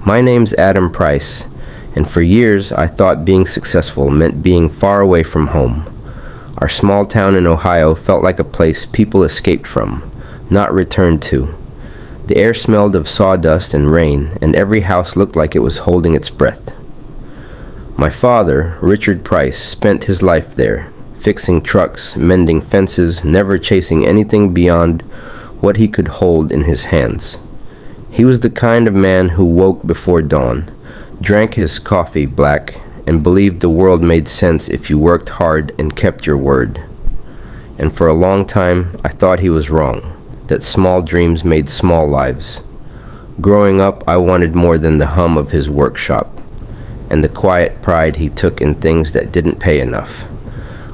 My name's Adam Price, and for years I thought being successful meant being far away from home. Our small town in Ohio felt like a place people escaped from, not returned to. The air smelled of sawdust and rain, and every house looked like it was holding its breath. My father, Richard Price, spent his life there, fixing trucks, mending fences, never chasing anything beyond what he could hold in his hands. He was the kind of man who woke before dawn, drank his coffee black, and believed the world made sense if you worked hard and kept your word. And for a long time, I thought he was wrong, that small dreams made small lives. Growing up, I wanted more than the hum of his workshop, and the quiet pride he took in things that didn't pay enough.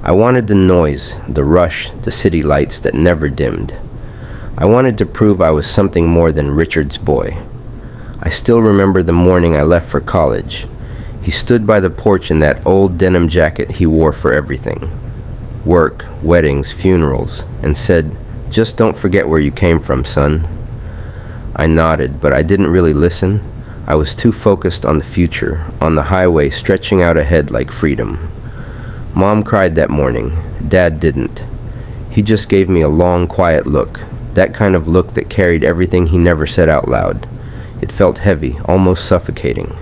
I wanted the noise, the rush, the city lights that never dimmed. I wanted to prove I was something more than Richard's boy. I still remember the morning I left for college. He stood by the porch in that old denim jacket he wore for everything. Work, weddings, funerals, and said, "Just don't forget where you came from, son." I nodded, but I didn't really listen. I was too focused on the future, on the highway stretching out ahead like freedom. Mom cried that morning. Dad didn't. He just gave me a long, quiet look, that kind of look that carried everything he never said out loud. It felt heavy, almost suffocating.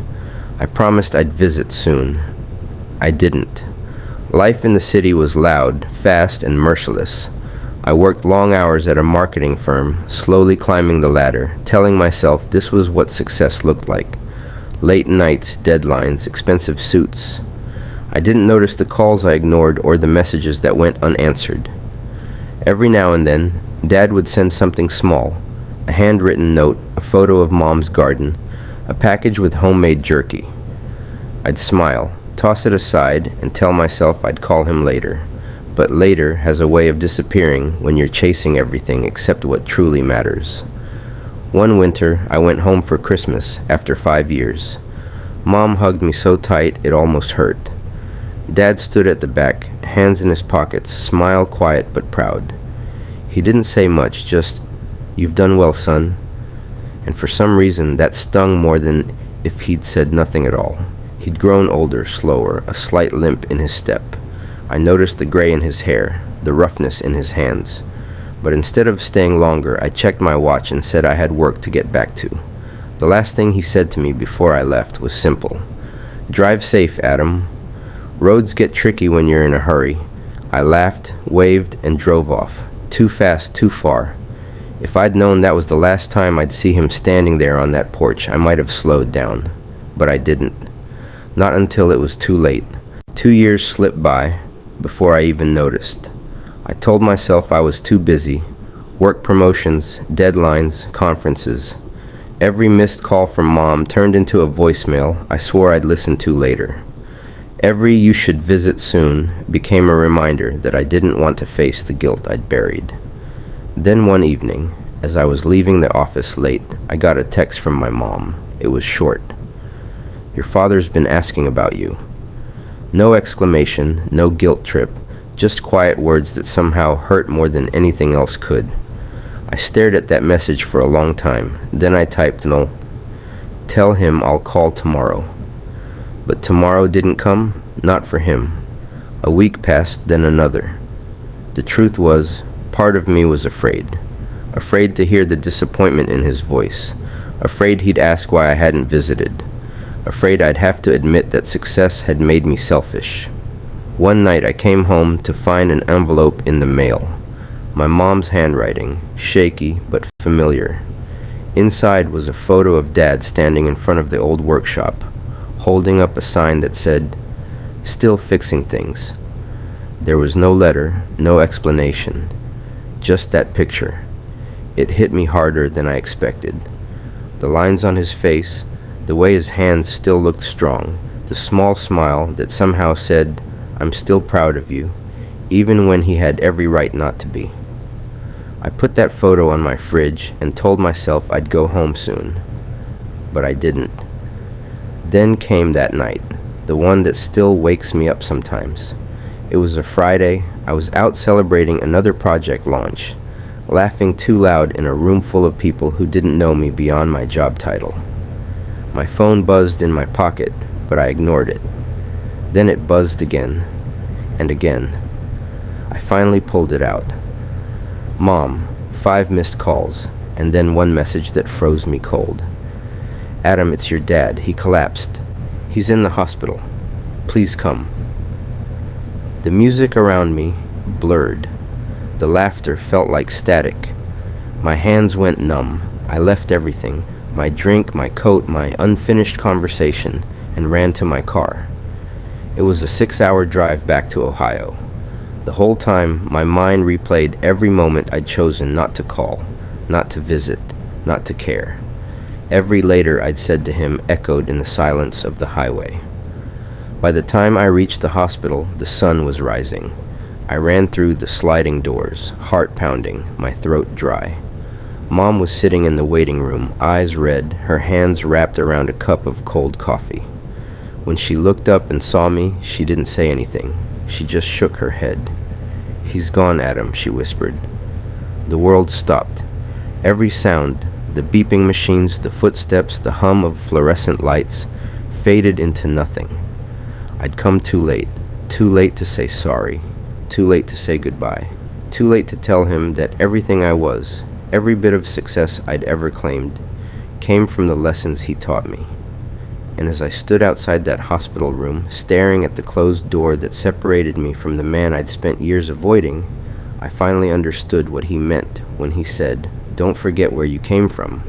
I promised I'd visit soon. I didn't. Life in the city was loud, fast, and merciless. I worked long hours at a marketing firm, slowly climbing the ladder, telling myself this was what success looked like. Late nights, deadlines, expensive suits. I didn't notice the calls I ignored or the messages that went unanswered. Every now and then, Dad would send something small, a handwritten note, a photo of Mom's garden, a package with homemade jerky. I'd smile, toss it aside, and tell myself I'd call him later. But later has a way of disappearing when you're chasing everything except what truly matters. One winter, I went home for Christmas after 5 years. Mom hugged me so tight it almost hurt. Dad stood at the back, hands in his pockets, smile quiet but proud. He didn't say much, just, "You've done well, son." And for some reason, that stung more than if he'd said nothing at all. He'd grown older, slower, a slight limp in his step. I noticed the gray in his hair, the roughness in his hands. But instead of staying longer, I checked my watch and said I had work to get back to. The last thing he said to me before I left was simple. "Drive safe, Adam. Roads get tricky when you're in a hurry." I laughed, waved, and drove off. Too fast, too far. If I'd known that was the last time I'd see him standing there on that porch, I might have slowed down. But I didn't. Not until it was too late. 2 years slipped by before I even noticed. I told myself I was too busy. Work promotions, deadlines, conferences. Every missed call from Mom turned into a voicemail I swore I'd listen to later. Every "you should visit soon" became a reminder that I didn't want to face the guilt I'd buried. Then one evening, as I was leaving the office late, I got a text from my mom. It was short. "Your father's been asking about you." No exclamation, no guilt trip, just quiet words that somehow hurt more than anything else could. I stared at that message for a long time. Then I typed, "No, tell him I'll call tomorrow." But tomorrow didn't come, not for him. A week passed, then another. The truth was, part of me was afraid. Afraid to hear the disappointment in his voice. Afraid he'd ask why I hadn't visited. Afraid I'd have to admit that success had made me selfish. One night I came home to find an envelope in the mail. My mom's handwriting, shaky but familiar. Inside was a photo of Dad standing in front of the old workshop, holding up a sign that said, "Still fixing things." There was no letter, no explanation, just that picture. It hit me harder than I expected. The lines on his face, the way his hands still looked strong, the small smile that somehow said, "I'm still proud of you," even when he had every right not to be. I put that photo on my fridge and told myself I'd go home soon. But I didn't. Then came that night, the one that still wakes me up sometimes. It was a Friday. I was out celebrating another project launch, laughing too loud in a room full of people who didn't know me beyond my job title. My phone buzzed in my pocket, but I ignored it. Then it buzzed again, and again. I finally pulled it out. Mom, 5 missed calls, and then one message that froze me cold. Adam, it's your dad. He collapsed. He's in the hospital. Please come. The music around me blurred. The laughter felt like static. My hands went numb. I left everything, my drink, my coat, my unfinished conversation, and ran to my car. It was a 6-hour drive back to Ohio. The whole time, my mind replayed every moment I'd chosen not to call, not to visit, not to care. Every later I'd said to him echoed in the silence of the highway. By the time I reached the hospital, the sun was rising. I ran through the sliding doors, heart pounding, my throat dry. Mom was sitting in the waiting room, eyes red, her hands wrapped around a cup of cold coffee. When she looked up and saw me, she didn't say anything. She just shook her head. "He's gone, Adam," she whispered. The world stopped. Every sound, the beeping machines, the footsteps, the hum of fluorescent lights, faded into nothing. I'd come too late to say sorry, too late to say goodbye, too late to tell him that everything I was, every bit of success I'd ever claimed, came from the lessons he taught me. And as I stood outside that hospital room, staring at the closed door that separated me from the man I'd spent years avoiding, I finally understood what he meant when he said, "Don't forget where you came from."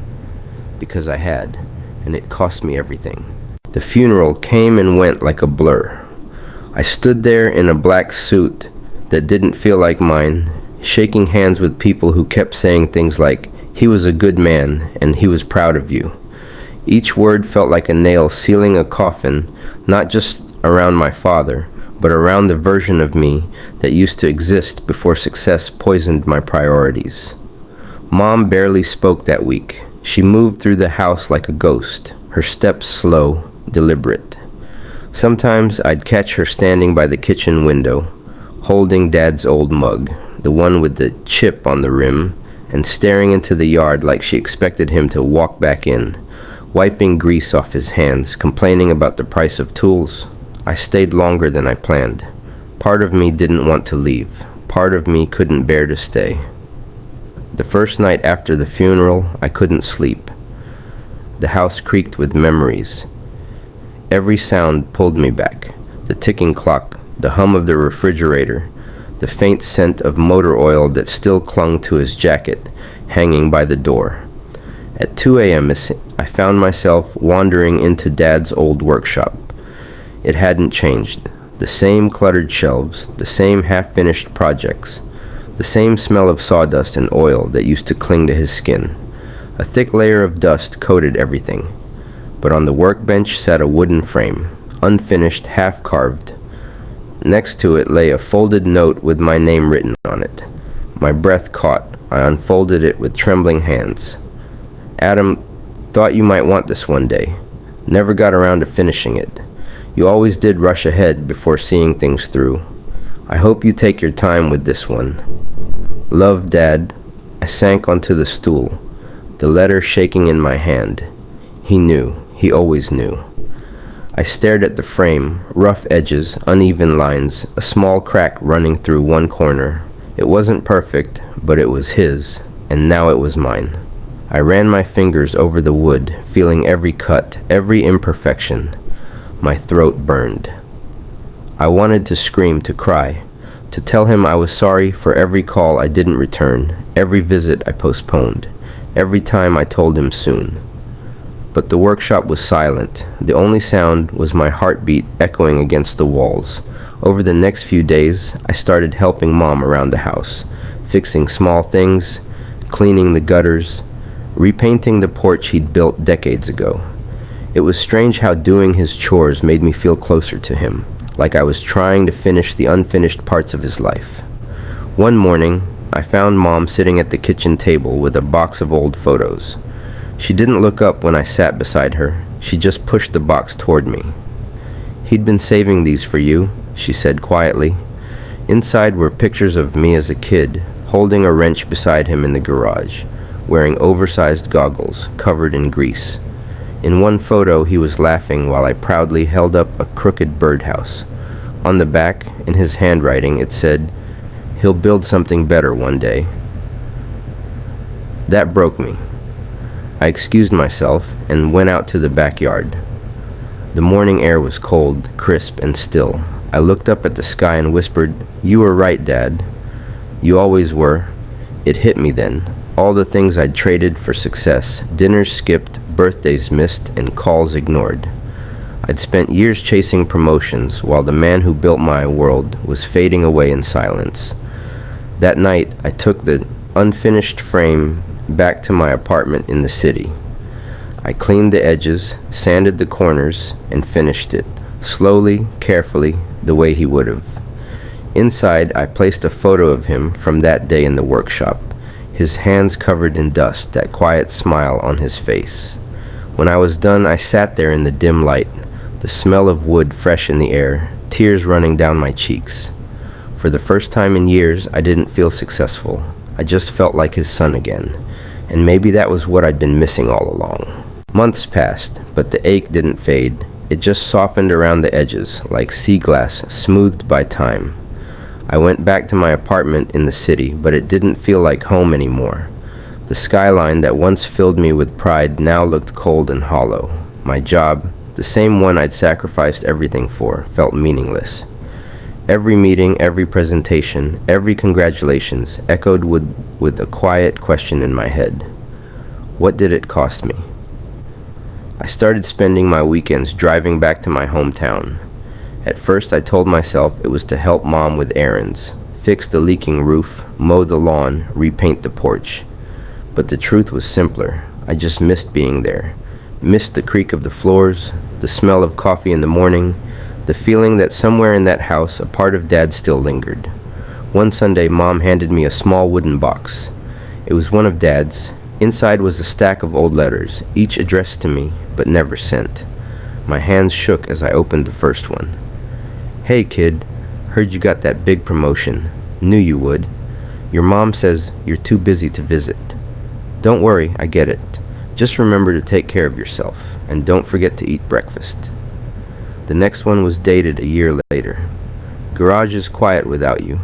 Because I had, and it cost me everything. The funeral came and went like a blur. I stood there in a black suit that didn't feel like mine, shaking hands with people who kept saying things like, "He was a good man, and he was proud of you." Each word felt like a nail sealing a coffin, not just around my father, but around the version of me that used to exist before success poisoned my priorities. Mom barely spoke that week. She moved through the house like a ghost, her steps slow, deliberate. Sometimes I'd catch her standing by the kitchen window, holding Dad's old mug, the one with the chip on the rim, and staring into the yard like she expected him to walk back in, wiping grease off his hands, complaining about the price of tools. I stayed longer than I planned. Part of me didn't want to leave. Part of me couldn't bear to stay. The first night after the funeral, I couldn't sleep. The house creaked with memories. Every sound pulled me back. The ticking clock, the hum of the refrigerator, the faint scent of motor oil that still clung to his jacket, hanging by the door. At 2 a.m., I found myself wandering into Dad's old workshop. It hadn't changed. The same cluttered shelves, the same half-finished projects, the same smell of sawdust and oil that used to cling to his skin. A thick layer of dust coated everything. But on the workbench sat a wooden frame, unfinished, half-carved. Next to it lay a folded note with my name written on it. My breath caught. I unfolded it with trembling hands. "Adam, thought you might want this one day. Never got around to finishing it. You always did rush ahead before seeing things through. I hope you take your time with this one. Love, Dad." I sank onto the stool, the letter shaking in my hand. He knew. He always knew. I stared at the frame, rough edges, uneven lines, a small crack running through one corner. It wasn't perfect, but it was his, and now it was mine. I ran my fingers over the wood, feeling every cut, every imperfection. My throat burned. I wanted to scream, to cry, to tell him I was sorry for every call I didn't return, every visit I postponed, every time I told him soon. But the workshop was silent. The only sound was my heartbeat echoing against the walls. Over the next few days, I started helping Mom around the house, fixing small things, cleaning the gutters, repainting the porch he'd built decades ago. It was strange how doing his chores made me feel closer to him, like I was trying to finish the unfinished parts of his life. One morning, I found Mom sitting at the kitchen table with a box of old photos. She didn't look up when I sat beside her. She just pushed the box toward me. "He'd been saving these for you," she said quietly. Inside were pictures of me as a kid, holding a wrench beside him in the garage, wearing oversized goggles, covered in grease. In one photo, he was laughing while I proudly held up a crooked birdhouse. On the back, in his handwriting, it said, "He'll build something better one day." That broke me. I excused myself and went out to the backyard. The morning air was cold, crisp, and still. I looked up at the sky and whispered, "You were right, Dad. You always were." It hit me then. All the things I'd traded for success, dinners skipped, birthdays missed, and calls ignored. I'd spent years chasing promotions while the man who built my world was fading away in silence. That night, I took the unfinished frame back to my apartment in the city. I cleaned the edges, sanded the corners, and finished it, slowly, carefully, the way he would have. Inside, I placed a photo of him from that day in the workshop, his hands covered in dust, that quiet smile on his face. When I was done, I sat there in the dim light, the smell of wood fresh in the air, tears running down my cheeks. For the first time in years, I didn't feel successful. I just felt like his son again, and maybe that was what I'd been missing all along. Months passed, but the ache didn't fade. It just softened around the edges, like sea glass smoothed by time. I went back to my apartment in the city, but it didn't feel like home anymore. The skyline that once filled me with pride now looked cold and hollow. My job, the same one I'd sacrificed everything for, felt meaningless. Every meeting, every presentation, every congratulations echoed with a quiet question in my head. What did it cost me? I started spending my weekends driving back to my hometown. At first, I told myself it was to help Mom with errands, fix the leaking roof, mow the lawn, repaint the porch. But the truth was simpler. I just missed being there. Missed the creak of the floors, the smell of coffee in the morning, the feeling that somewhere in that house a part of Dad still lingered. One Sunday, Mom handed me a small wooden box. It was one of Dad's. Inside was a stack of old letters, each addressed to me, but never sent. My hands shook as I opened the first one. "Hey kid, heard you got that big promotion. Knew you would. Your mom says you're too busy to visit. Don't worry, I get it. Just remember to take care of yourself, and don't forget to eat breakfast." The next one was dated a year later. "Garage is quiet without you.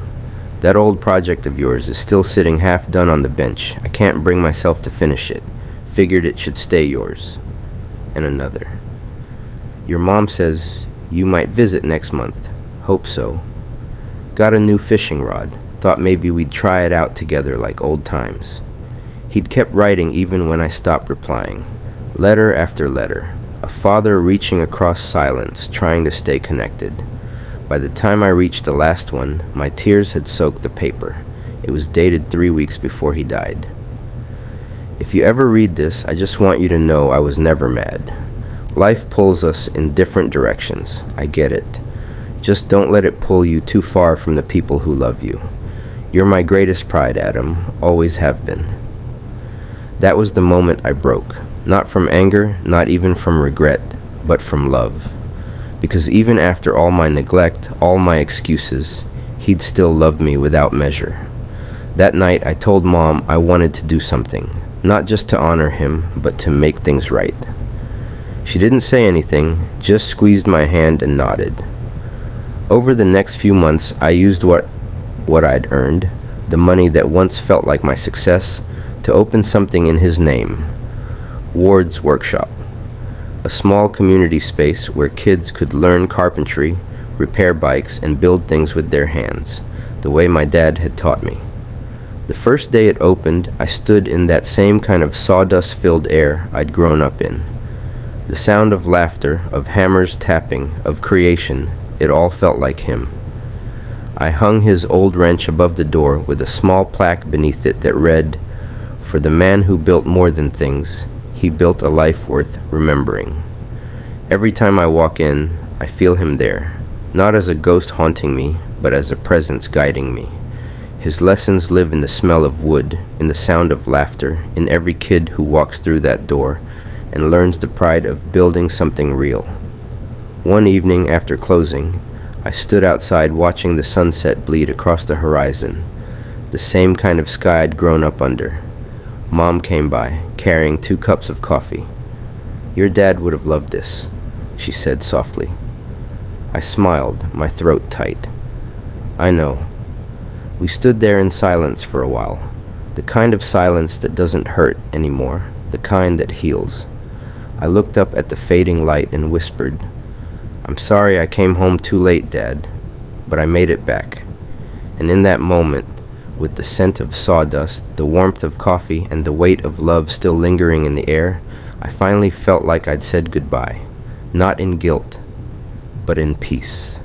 That old project of yours is still sitting half done on the bench. I can't bring myself to finish it. Figured it should stay yours." And another. "Your mom says you might visit next month. Hope so. Got a new fishing rod. Thought maybe we'd try it out together like old times." He'd kept writing even when I stopped replying. Letter after letter. A father reaching across silence, trying to stay connected. By the time I reached the last one, my tears had soaked the paper. It was dated 3 weeks before he died. If you ever read this, I just want you to know I was never mad. Life pulls us in different directions. I get it. Just don't let it pull you too far from the people who love you. You're my greatest pride, Adam. Always have been. That was the moment I broke. Not from anger, not even from regret, but from love. Because even after all my neglect, all my excuses, he'd still love me without measure. That night, I told Mom I wanted to do something, not just to honor him, but to make things right. She didn't say anything, just squeezed my hand and nodded. Over the next few months, I used what I'd earned, the money that once felt like my success, to open something in his name. Ward's Workshop, a small community space where kids could learn carpentry, repair bikes, and build things with their hands, the way my dad had taught me. The first day it opened, I stood in that same kind of sawdust-filled air I'd grown up in. The sound of laughter, of hammers tapping, of creation, it all felt like him. I hung his old wrench above the door with a small plaque beneath it that read, "For the man who built more than things, he built a life worth remembering." Every time I walk in, I feel him there, not as a ghost haunting me, but as a presence guiding me. His lessons live in the smell of wood, in the sound of laughter, in every kid who walks through that door and learns the pride of building something real. One evening after closing, I stood outside watching the sunset bleed across the horizon, the same kind of sky I'd grown up under. Mom came by, carrying 2 cups of coffee. "Your dad would have loved this," she said softly. I smiled, my throat tight. "I know." We stood there in silence for a while, the kind of silence that doesn't hurt anymore, the kind that heals. I looked up at the fading light and whispered, "I'm sorry I came home too late, Dad, but I made it back." And in that moment, with the scent of sawdust, the warmth of coffee, and the weight of love still lingering in the air, I finally felt like I'd said goodbye, not in guilt, but in peace.